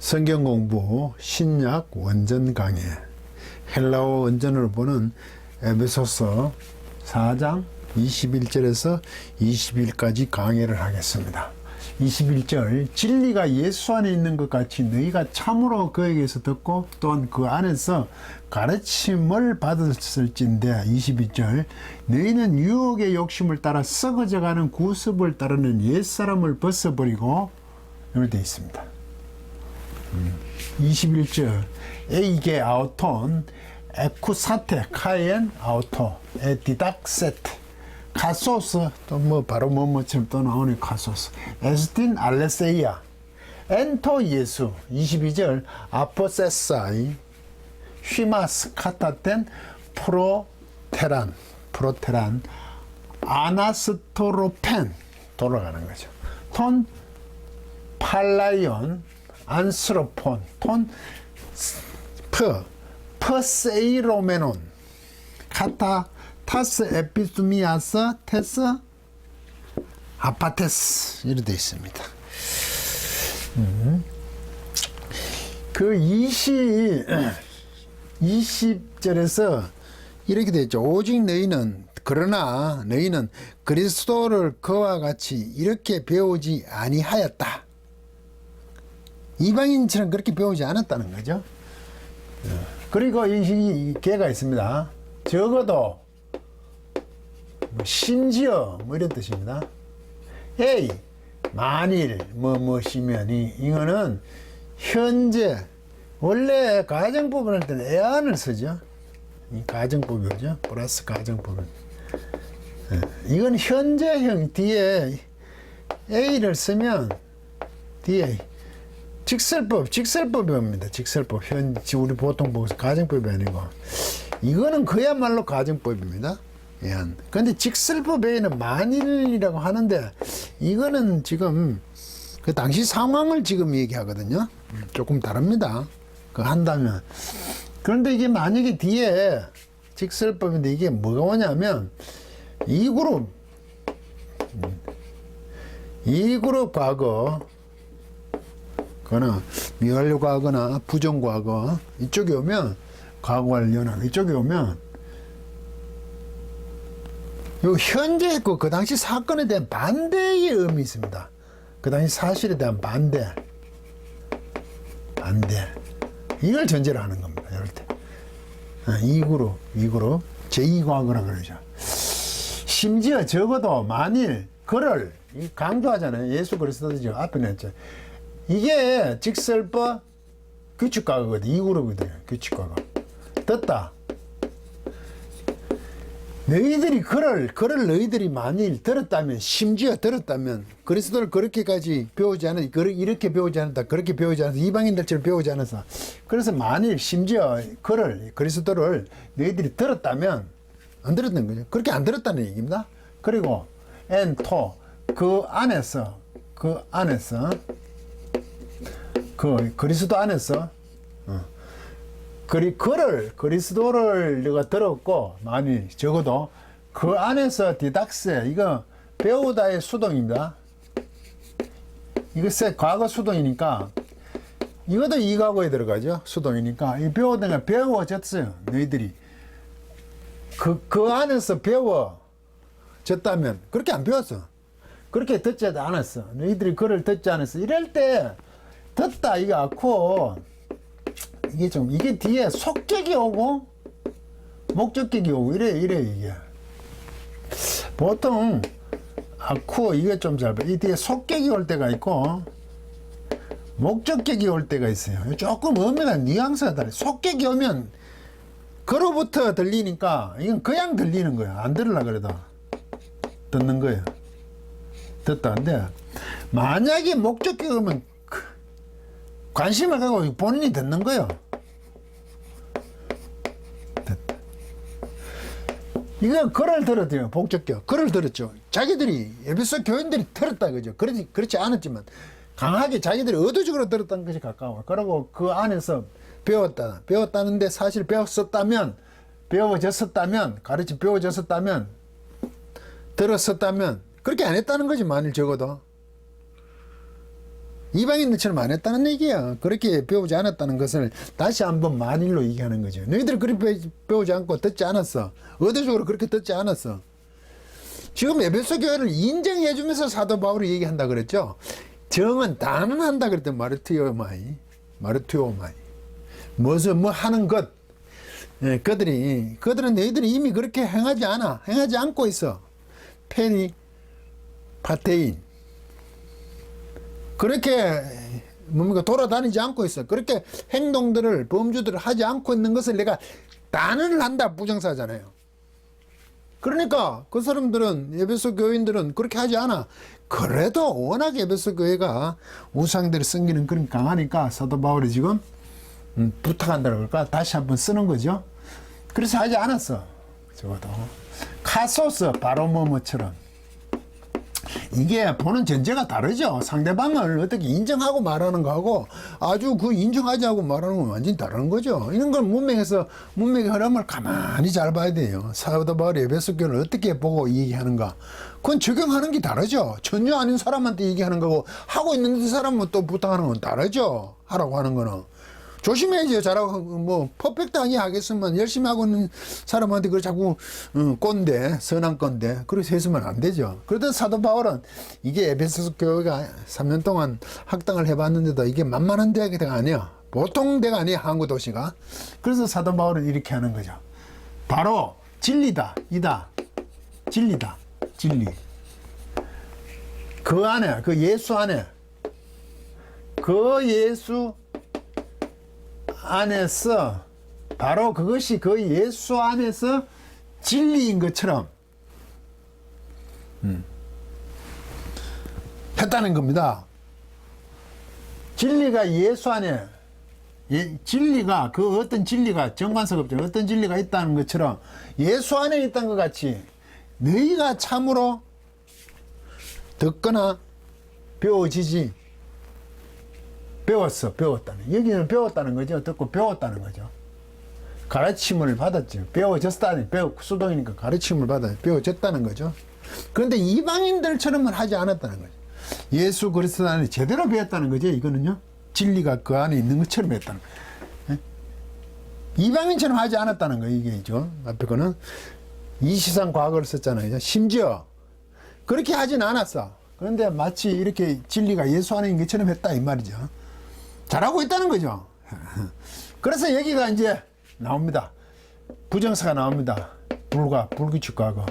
성경 공부 신약 원전 강해 헬라어 원전을 보는 에베소서 4장 21절에서 22일까지 강해를 하겠습니다. 21절 진리가 예수 안에 있는 것 같이 너희가 참으로 그에게서 듣고 또한 그 안에서 가르침을 받았을진데 22절 너희는 유혹의 욕심을 따라 썩어져가는 구습을 따르는 옛사람을 벗어버리고 이렇게 되어 있습니다. 21절 에이게 아우톤 에쿠사테 카엔 아우토 에디닥세테 카소스 또 뭐 바로 뭐처럼 또 나오네. 카소스 에스틴 알레세이아 엔토 예수 22절 아포세사이 휘마스 카타텐 프로테란 아나스토로펜 돌아가는 거죠. 톤 팔라이온 안스로폰 톤 퍼세이로메논 카타 타스 에피스미아스 테스 아파테스 이렇게 되어 있습니다. 그 20절에서 이렇게 되어 있죠. 오직 그러나 너희는 그리스도를 그와 같이 이렇게 배우지 아니하였다. 이방인처럼 그렇게 배우지 않았다는 거죠. 그리고 이 개가 있습니다. 적어도 심지어 이런 뜻입니다. 에이 만일 무엇이면 이거는 현재 원래 가정법을 할 때는 애안을 쓰죠. 이 가정법이죠. 플러스 가정법은 이건 현재형 뒤에 A를 쓰면 뒤에 직설법입니다. 직설법. 우리 보통 보고서 가정법이 아니고 이거는 그야말로 가정법입니다. 그런데 직설법에는 만일이라고 하는데 이거는 지금 그 당시 상황을 지금 얘기하거든요. 조금 다릅니다. 그거 한다면. 그런데 이게 만약에 뒤에 직설법인데 이게 뭐가 오냐면 이 그룹 과거 거나 미완료 과거나 부정 과거 이쪽에 오면 과거와 연합 이쪽에 오면 요 현재 있고 그 당시 사건에 대한 반대의 의미 있습니다. 그 당시 사실에 대한 반대 이걸 전제로 하는 겁니다. 이럴 때 이 그룹 제2과거라 그러죠. 심지어 적어도 만일 그를 강조하잖아요. 예수 그리스도죠. 앞에 냈죠. 이게 직설법 규칙과거거든. 이 그룹이거든요. 규칙과거. 듣다. 너희들이 그를 너희들이 만일 들었다면, 심지어 들었다면, 그리스도를 그렇게까지 배우지 않았다, 이렇게 배우지 않았다, 그렇게 배우지 않았다, 이방인들처럼 배우지 않았어. 그래서 만일 심지어 그리스도를 너희들이 들었다면, 안 들었다는 거죠. 그렇게 안 들었다는 얘기입니다. 그리고, 그 그리스도 안에서, 그리스도를 내가 들었고, 만일 적어도 그 안에서 디닥세, 이거 배우다의 수동입니다. 이거 과거 수동이니까, 이것도 이 과거에 들어가죠. 수동이니까. 이 배우다가 배워졌어요. 너희들이. 그 안에서 배워졌다면, 그렇게 안 배웠어. 그렇게 듣지 않았어. 너희들이 그를 듣지 않았어. 이럴 때, 듣다, 이게 않고, 이게 뒤에 속격이 오고, 목적격이 오고, 이래, 이게. 보통, 이게 좀 잘 봐. 이 뒤에 속격이 올 때가 있고, 목적격이 올 때가 있어요. 조금 의미가 뉘앙스가 달라요. 속격이 오면, 그로부터 들리니까, 이건 그냥 들리는 거예요. 안 들으려고 그래도. 듣는 거예요. 듣다는데, 만약에 목적격이 오면, 관심을 갖고 본인이 듣는 거예요. 이거 글을 들었대요. 목적격. 글을 들었죠. 자기들이 에베소 교인들이 들었다 그죠. 그렇지 않았지만 강하게 자기들이 의도적으로 들었다는 것이 가까워. 그리고 그 안에서 배웠다는데 사실 배워졌었다면 들었었다면 그렇게 안 했다는 거지. 만일 적어도 이방인들처럼 안 했다는 얘기야. 그렇게 배우지 않았다는 것을 다시 한번 만일로 얘기하는 거죠. 너희들 그렇게 배우지 않고 듣지 않았어. 의도적으로 그렇게 듣지 않았어. 지금 에베소 교회를 인정해 주면서 사도 바울이 얘기한다 그랬죠. 정은 단언한다 그랬더니 마르투오마이. 무슨 뭐 하는 것. 예, 그들은 너희들이 이미 그렇게 행하지 않고 있어. 페니 파테인. 그렇게 뭡니까 돌아다니지 않고 있어. 그렇게 행동들을 범주들을 하지 않고 있는 것을 내가 단언을 한다 부정사잖아요. 그러니까 그 사람들은 에베소 교인들은 그렇게 하지 않아. 그래도 워낙 에베소 교회가 우상들을 섬기는 그런 강하니까 사도 바울이 지금 부탁한다고 그럴까 다시 한번 쓰는 거죠. 그래서 하지 않았어. 적어도 카소스 바로 뭐뭐처럼. 이게 보는 전제가 다르죠. 상대방을 어떻게 인정하고 말하는 거하고 아주 그 인정하지 않고 말하는 건 완전히 다른 거죠. 이런 건 문맥의 흐름을 가만히 잘 봐야 돼요. 사도 바울이 에베소 교회를 어떻게 보고 얘기하는가. 그건 적용하는 게 다르죠. 전혀 아닌 사람한테 얘기하는 거고 하고 있는 사람은 또 부탁하는 건 다르죠. 하라고 하는 거는. 조심해야죠. 잘하고 뭐 퍼펙트하게 하겠으면 열심히 하고 있는 사람한테 그걸 자꾸 꼰대 선한 꼰대 그렇게 해서는 안 되죠. 그러던 사도 바울은 이게 에베소 교회가 3년 동안 학당을 해봤는데도 이게 만만한 대가 아니야. 보통 대가 아니야. 한국 도시가. 그래서 사도 바울은 이렇게 하는 거죠. 바로 진리다. 진리. 그 안에 그 예수 안에 그 예수 안에서 바로 그것이 그 예수 안에서 진리인 것처럼 했다는 겁니다. 진리가 예수 안에 진리가 그 어떤 진리가 정관석 없죠. 어떤 진리가 있다는 것처럼 예수 안에 있다는 것 같이 너희가 참으로 듣거나 배웠다는. 여기는 배웠다는 거죠. 듣고 배웠다는 거죠. 가르침을 받았죠. 수동이니까 가르침을 배워졌다는 거죠. 그런데 이방인들처럼은 하지 않았다는 거죠. 예수 그리스도 안에 제대로 배웠다는 거죠. 이거는요. 진리가 그 안에 있는 것처럼 했다는 거예요. 이방인처럼 하지 않았다는 거예요. 이게죠. 앞에 거는 이시상 과거를 썼잖아요. 심지어 그렇게 하진 않았어. 그런데 마치 이렇게 진리가 예수 안에 있는 것처럼 했다 이 말이죠. 잘하고 있다는 거죠. 그래서 여기가 이제 나옵니다. 부정사가 나옵니다. 불규칙과거.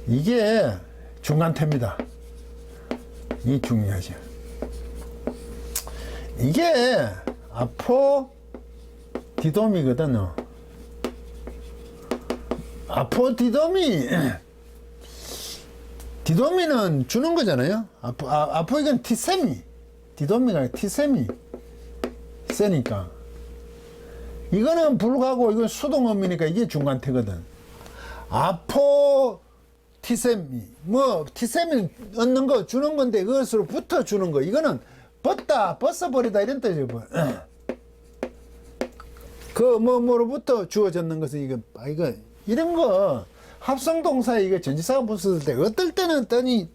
이게 중간태입니다. 이게 중요하죠. 이게 아포디돔이거든요. 디도미는 주는 거잖아요. 이건 티세미. 디도미가 티세미 세니까 이거는 불가고 이건 수동음이니까 이게 중간태거든. 티세미 티세미 얻는 거 주는 건데 그것으로 붙어 주는 거 이거는 벗어버리다 이런 뜻이에요. 뭐로부터 주어졌는 것은 이거 이런 거 합성동사에 이게 전치사가 붙었을 때 어떨 때는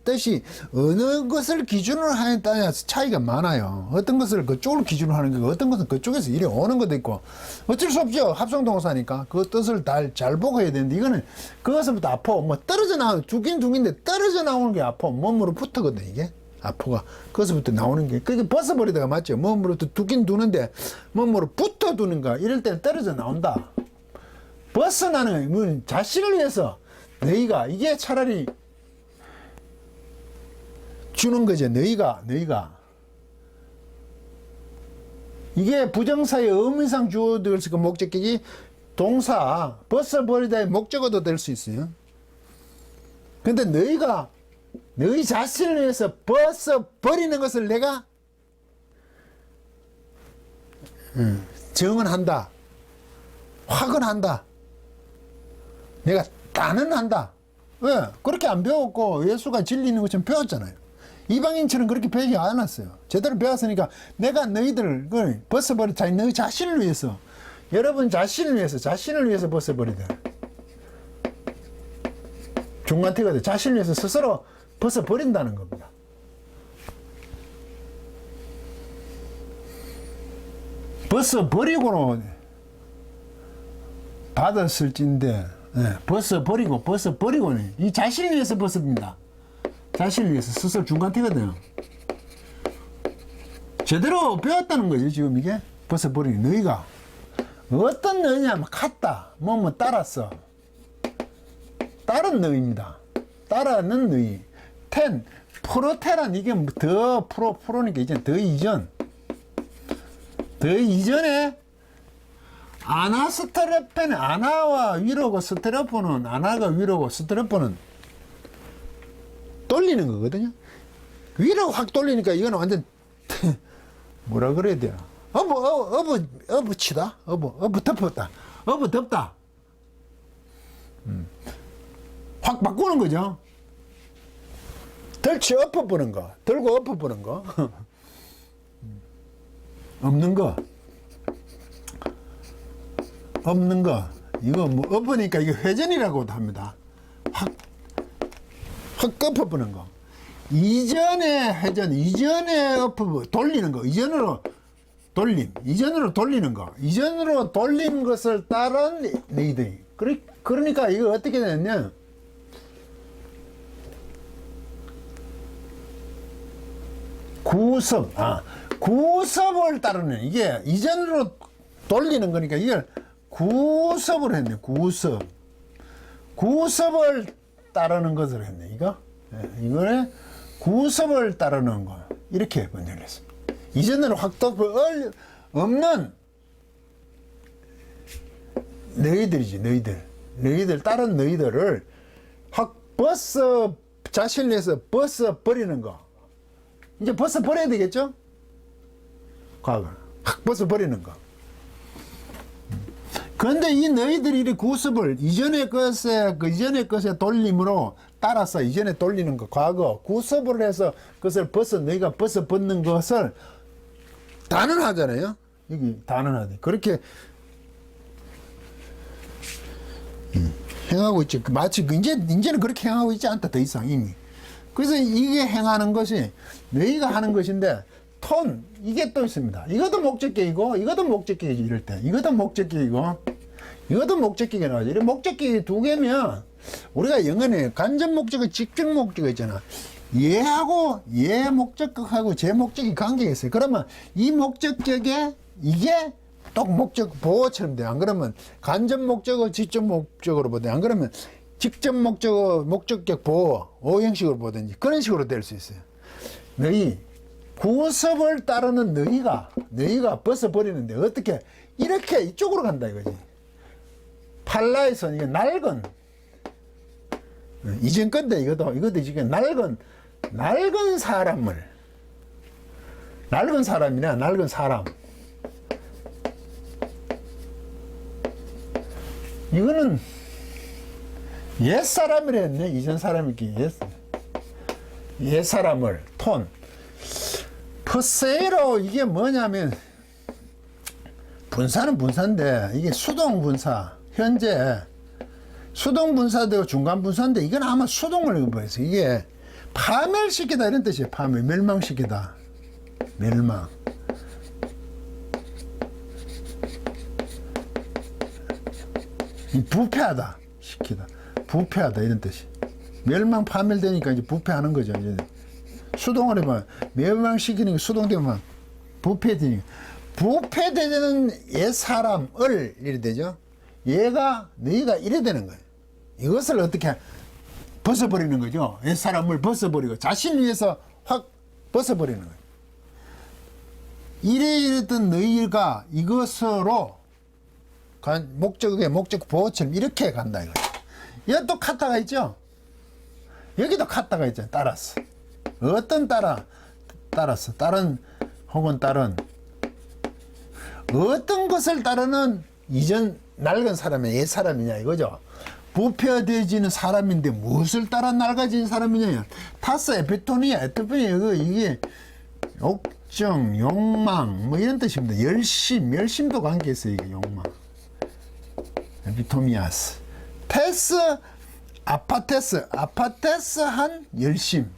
뜻이 어느 것을 기준으로 하느냐에 따라서 차이가 많아요. 어떤 것을 그쪽을 기준으로 하는 거고 어떤 것은 그쪽에서 이리 오는 것도 있고 어쩔 수 없죠. 합성동사니까 그 뜻을 잘 보고 해야 되는데 이거는 그것부터 떨어져 나오는 두긴데 떨어져 나오는 게 몸으로 붙거든 이게. 그것부터 나오는 게 그게 벗어버리다가 맞죠. 몸으로부터 두긴 두는데 몸으로 붙어두는가 이럴 때는 떨어져 나온다. 벗어나는 자신을 위해서 너희가 이게 차라리 주는 거죠. 너희가 이게 부정사의 의미상 주어될 수 있고 목적격이 동사 벗어버리다의 목적어도 될 수 있어요. 근데 너희 자신을 위해서 벗어버리는 것을 내가 정언한다. 확언한다. 내가 단언한다. 왜? 그렇게 안 배웠고 예수가 진리 있는 것처럼 배웠잖아요. 이방인처럼 그렇게 배우지 않았어요. 제대로 배웠으니까 내가 너희들을 벗어버리자. 너희 자신을 위해서 여러분 자신을 위해서 벗어버리다. 중간태거든. 자신을 위해서 스스로 벗어버린다는 겁니다. 벗어 버리고는 받았을진데, 예, 벗어 버리고는 이 자신을 위해서 벗습니다. 자신을 위해서 스스로 중간태거든요. 제대로 배웠다는 거죠, 지금 이게. 벗어 버리기. 너희가 어떤 너희냐면 같다, 뭐 따랐어. 따른 너희입니다. 따라는 너희. 프로테란 이게 더 프로니까 이제 더 이전에 아나스테레펜, 아나와 위로고 스테레폰은, 아나가 위로고 스테레폰은 돌리는 거거든요. 위로 확 돌리니까 이거는 완전 뭐라 그래야 돼요? 어부치다? 덮었다. 덮다. 확 바꾸는 거죠. 들치 엎어보는 거, 들고 엎어보는 거. 없는 거. 이거 뭐 엎으니까 이게 회전이라고도 합니다. 확 엎어보는 거. 이전에 회전, 이전에 돌리는 거, 이전으로 돌리는 거, 이전으로 돌린 것을 따른 너희들이. 그러니까 이거 어떻게 되느냐? 구섭을 따르는, 이게 이전으로 돌리는 거니까 이걸 구섭을 했네. 구섭을 따르는 것을 했네. 이거는 구섭을 따르는 거. 이렇게 번역을 했습니다. 이전으로 확 없는 너희들이지, 너희들 다른 너희들을 확 자신을 위해서 벗어 버리는 거. 이제 벗어 버려야 되겠죠? 과거 확 벗어 버리는 거. 그런데 이 너희들이 이 구습을 이전의 것에 돌림으로 따라서 이전에 돌리는 거, 과거 구습을 해서 그것을 너희가 벗어 벗는 것을 단언하잖아요. 여기 단언하대. 그렇게 행하고 있지. 마치 이제는 그렇게 행하고 있지 않다. 더 이상 이미. 그래서 이게 행하는 것이 너희가 하는 것인데, 이게 또 있습니다. 이것도 목적격이고 이것도 목적격이지. 이럴 때 이것도 목적격이고 이것도 목적격이 나오죠. 이 목적격이 두 개면 우리가 영어에 간접 목적어, 직접 목적어 있잖아. 얘하고 얘 목적격하고 제 목적이 관계가 있어요. 그러면 이 목적격에 이게 또 목적 보호처럼 돼. 안 그러면 간접 목적어, 직접 목적어로 보든, 안 그러면 직접 목적어, 목적격 보호, 오형식으로 보든지 그런 식으로 될 수 있어요. 너희 구섭을 따르는 너희가 벗어버리는데 어떻게 이렇게 이쪽으로 간다 이거지. 팔라에서는 이게 낡은, 이전 건데 이것도 지금 낡은 사람. 이거는 옛 사람이라 했네. 이전 사람이기 옛 사람을 퍼세로 이게 뭐냐면 분사는 분사인데 이게 수동 분사, 현재 수동 분사되고 중간 분사인데 이건 아마 수동을 보여서 이게 파멸시키다 이런 뜻이에요. 멸망시키다. 멸망. 부패하다 시키다. 부패하다 이런 뜻이. 멸망 파멸되니까 이제 부패하는 거죠. 이제 수동을 해봐. 멸망시키는 게 수동되면 부패되니까. 부패되는 옛 사람을 이래 되죠. 너희가 이래 되는 거예요. 이것을 어떻게 벗어버리는 거죠. 옛 사람을 벗어버리고 자신을 위해서 확 벗어버리는 거예요. 이랬던 너희가 이것으로 목적 보호처럼 이렇게 간다 이거예요. 여기 또 카타가 있죠. 여기도 카타가 있죠. 따라서. 어떤 따라서 다른 혹은 다른 어떤 것을 따르는 이전 낡은 사람이 옛 사람이냐 이거죠. 부패되어지는 사람인데 무엇을 따라 낡아진 사람이냐. 타스 에피토니아, 이게 욕정, 욕망 뭐 이런 뜻입니다. 열심도 관계있어요. 이게 욕망. 에피토미아스. 테스, 아파테스한 열심.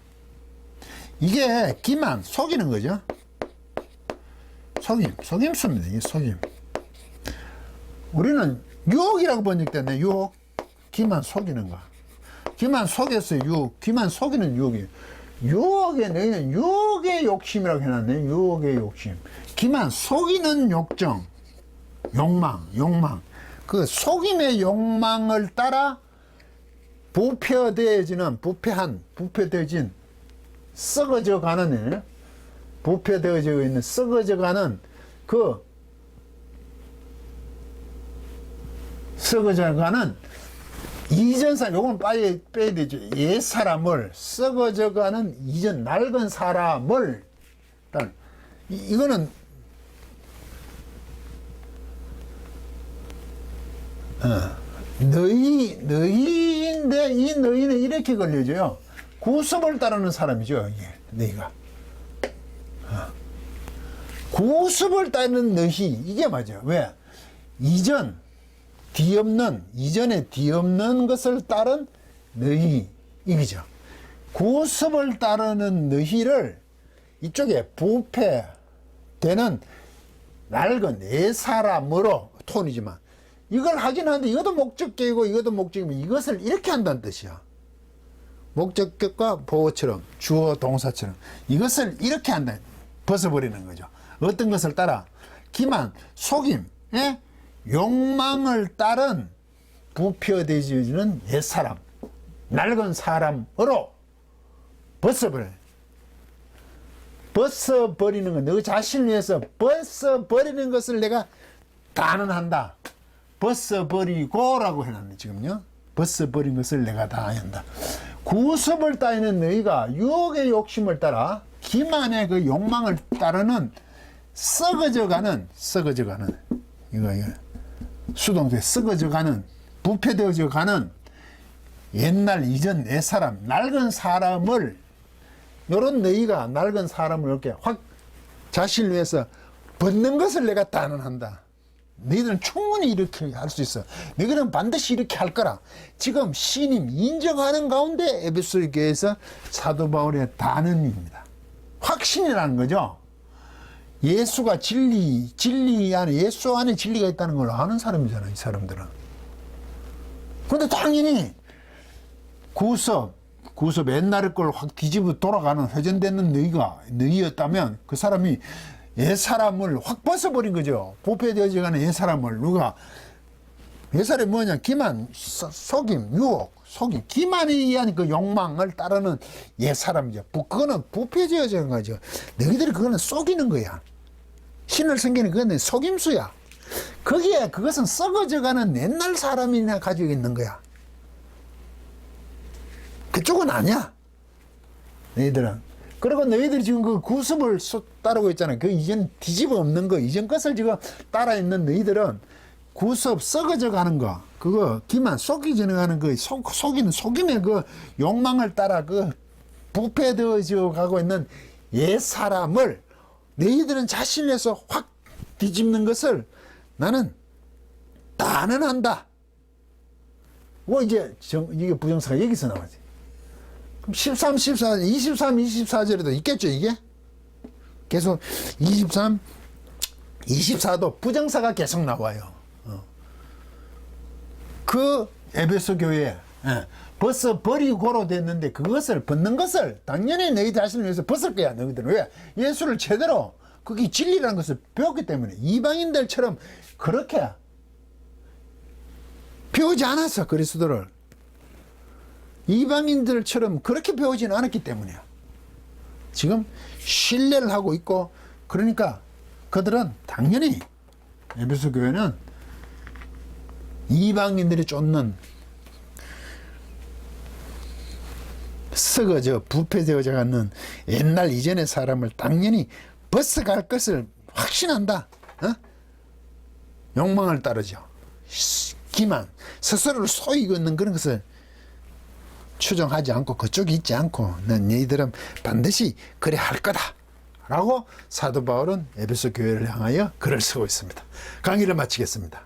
이게 기만, 속이는 거죠. 속임수입니다. 이게 속임. 우리는 유혹이라고 번역됐네. 유혹. 기만 속이는 거. 기만 속였어요. 유혹. 기만 속이는 유혹이에요. 유혹의 너희는 유혹의 욕심이라고 해놨네. 유혹의 욕심. 기만 속이는 욕정. 욕망. 그 속임의 욕망을 따라 부패되어진 썩어져 가는 부패되어져 있는 썩어져 가는 이전사, 요건 빼야 되죠. 옛사람을, 썩어져 가는 낡은 사람을, 이거는, 너희인데, 이 너희는 이렇게 걸려져요. 구습을 따르는 사람이죠, 이게, 너희가. 구습을 따르는 너희, 이게 맞아요. 왜? 이전에 뒤없는 것을 따른 너희, 이거죠. 구습을 따르는 너희를 이쪽에 부패되는 낡은 옛사람으로 톤이지만, 이걸 하긴 하는데 이것도 목적격이고 이것도 목적이면 이것을 이렇게 한다는 뜻이야. 목적격과 보어처럼, 주어 동사처럼 이것을 이렇게 한다. 벗어버리는 거죠. 어떤 것을 따라? 기만, 속임, 욕망을 따른 부패되지는 옛사람, 낡은 사람으로 벗어버려요. 벗어버리는 것, 너 자신을 위해서 벗어버리는 것을 내가 단언한다. 벗어버리고라고 해놨네, 지금요. 벗어버린 것을 내가 다 한다. 구습을 따르는 너희가 유혹의 욕심을 따라 기만의 그 욕망을 따르는 썩어져가는 이거 수동태 썩어져가는 부패되어져가는 옛날 사람, 낡은 사람을, 요런 너희가 낡은 사람을 이렇게 확 자신을 위해서 벗는 것을 내가 단언한다. 너희들은 충분히 이렇게 할 수 있어. 너희들은 반드시 이렇게 할 거라. 지금 신임 인정하는 가운데 에베소 교회에서 사도 바울의 단언입니다. 확신이라는 거죠. 예수가 진리 안에, 예수 안에 진리가 있다는 걸 아는 사람이잖아요, 이 사람들은. 그런데 당연히 구섭 옛날의 걸 확 뒤집어 돌아가는 회전되는 너희였다면 그 사람이 옛사람을 확 벗어버린 거죠. 부패되어져 가는 옛사람을. 누가? 옛사람이 뭐냐? 기만, 속임, 유혹, 속임. 기만에 의한 그 욕망을 따르는 옛사람이죠. 그거는 부패되어져 가죠. 너희들이 그거는 속이는 거야. 신을 섬기는 그거는 속임수야. 그것은 썩어져 가는 옛날 사람이나 가지고 있는 거야. 그쪽은 아니야. 너희들은. 그리고 너희들이 지금 그 구습을 따르고 있잖아요. 그 이전 뒤집어 엎는 거, 이전 것을 지금 따라 있는 너희들은 구습 썩어져 가는 거, 그거 기만 속이져 가는 거, 속임의 그 욕망을 따라 그 부패되어져 가고 있는 옛 사람을 너희들은 자신에서 확 뒤집는 것을 나는 단언한다. 이제 이게 부정사가 여기서 나오지. 그럼 23, 24절에도 있겠죠, 이게? 계속 23, 24도 부정사가 계속 나와요. 그 에베소 교회에 벗어버리고로 됐는데 그것을 벗는 것을 당연히 너희 자신을 위해서 벗을 거야, 너희들은. 왜? 예수를 제대로 그게 진리라는 것을 배웠기 때문에. 이방인들처럼 그렇게 배우지 않았어, 그리스도를. 이방인들처럼 그렇게 배우지는 않았기 때문이야. 지금 신뢰를 하고 있고, 그러니까 그들은 당연히 에베소 교회는 이방인들이 쫓는 썩어져 부패되어져 가는 옛날 이전의 사람을 당연히 벗어갈 것을 확신한다. 욕망을 따르죠. 기만, 스스로를 속이고 있는 그런 것을 추정하지 않고 그쪽에 있지 않고 너희들은 반드시 그래 할 거다 라고 사도 바울은 에베소 교회를 향하여 글을 쓰고 있습니다. 강의를 마치겠습니다.